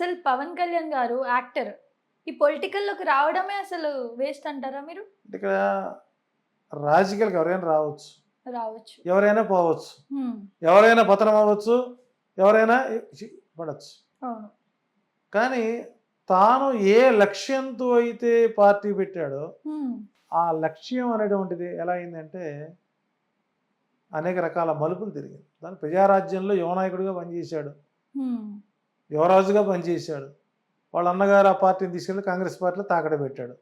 అసలు పవన్ కళ్యాణ్ గారు యాక్టర్ ఈ పొలిటికల్లోకి రావడమే అసలు వేస్ట్ అంటారా మీరు? ఇక్కడ రాజకీయాలకు ఎవరైనా రావచ్చు, రావచ్చు. ఎవరైనా పోవచ్చు, హ్మ్. ఎవరైనా పతనం అవ్వచ్చు, ఎవరైనా పడవచ్చు. అవును. కానీ తాను ఏ లక్ష్యంతో అయితే పార్టీ పెట్టాడో హ్మ్. ఆ లక్ష్యం అనేటువంటిది ఎలా అయిందంటే అనేక రకాల మలుపులు తిరిగింది. దాని ప్రజారాజ్యంలో యువనాయకుడిగా పనిచేశాడు, హ్మ్. యువరాజుగా పనిచేశాడు. వాళ్ళ అన్నగారు ఆ పార్టీని తీసుకెళ్ళి కాంగ్రెస్ పార్టీలో తాకడ పెట్టాడు.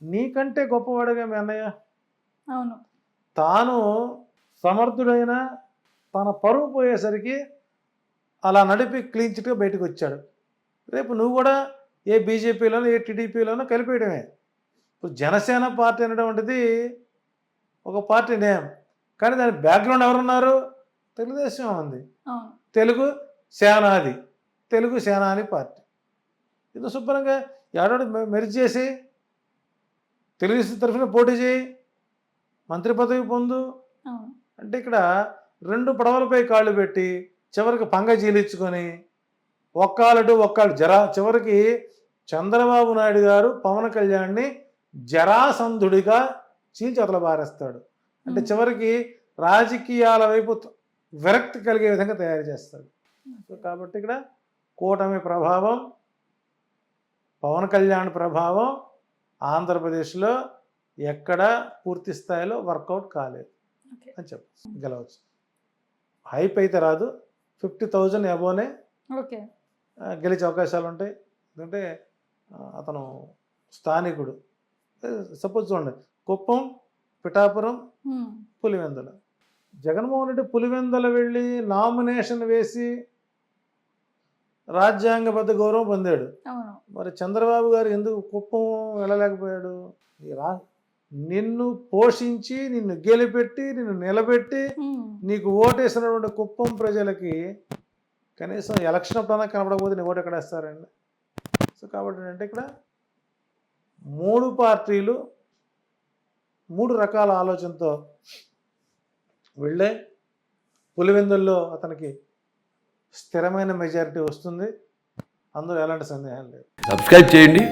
నీకంటే గొప్పవాడుగా మీ అన్నయ్య. అవును. తాను సమర్థుడైన తన పరువు పోయేసరికి అలా నడిపి క్లీన్ చిట్గా బయటకు వచ్చాడు. రేపు నువ్వు కూడా ఏ బీజేపీలోనో ఏ టీడీపీలోనో కలిపేయడమే. ఇప్పుడు జనసేన పార్టీ అనేటువంటిది ఒక పార్టీ నేమ్, కానీ దాని బ్యాక్గ్రౌండ్ ఎవరున్నారు? తెలుగుదేశం ఉంది. అవును. తెలుగు సేనాది, తెలుగు సేనాని పార్టీ. ఇది శుభ్రంగా ఏడాడు మెరిచి చేసి తెలుగుదేశం తరఫున పోటీ చేయి, మంత్రి పదవి పొందు. అవును. అంటే ఇక్కడ రెండు పడవలపై కాళ్ళు పెట్టి చివరికి పంగ చీలించుకొని ఒక్కాలు చివరికి చంద్రబాబు నాయుడు గారు పవన్ కళ్యాణ్ని జరాసంధుడిగా చీల్చి బారేస్తాడు. అంటే చివరికి రాజకీయాల వైపు విరక్తి కలిగే విధంగా తయారు చేస్తాడు. కాబట్టి ఇక్కడ కూటమి ప్రభావం, పవన్ కళ్యాణ్ ప్రభావం ఆంధ్రప్రదేశ్లో ఎక్కడ పూర్తి స్థాయిలో వర్కౌట్ కాలేదు ఓకే. అని చెప్పు. గెలవచ్చు, హైప్ అయితే రాదు, 50,000 అబోనే ఓకే. గెలిచే అవకాశాలు ఉంటాయి. ఎందుకంటే అతను స్థానికుడు. సపోజ్ చూడండి, కుప్పం, పిఠాపురం, హ్మ్. పులివెందుల. జగన్మోహన్ రెడ్డి పులివెందుల వెళ్ళి నామినేషన్ వేసి రాజ్యాంగబద్ధ గౌరవం పొందాడు. అవును. మరి చంద్రబాబు గారు ఎందుకు కుప్పం వెళ్ళలేకపోయాడు? నిన్ను పోషించి, నిన్ను గెలిపెట్టి, నిన్ను నిలబెట్టి, హ్మ్. నీకు ఓటేసినటువంటి కుప్పం ప్రజలకి కనీసం ఎలక్షన్ అప్పుడు కనపడకపోతే నీ ఓటు ఎక్కడ వేస్తారండి? సో కాబట్టి అంటే ఇక్కడ 3 పార్టీలు 3 రకాల ఆలోచనతో వెళ్ళే. పులివెందుల్లో అతనికి స్థిరమైన మెజారిటీ వస్తుంది, అందులో ఎలాంటి సందేహం లేదు. సబ్స్క్రైబ్ చేయండి.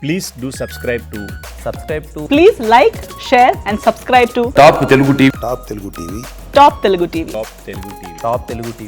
Please do subscribe to Please like, share and subscribe to top Telugu TV. Top Telugu TV. Top Telugu TV.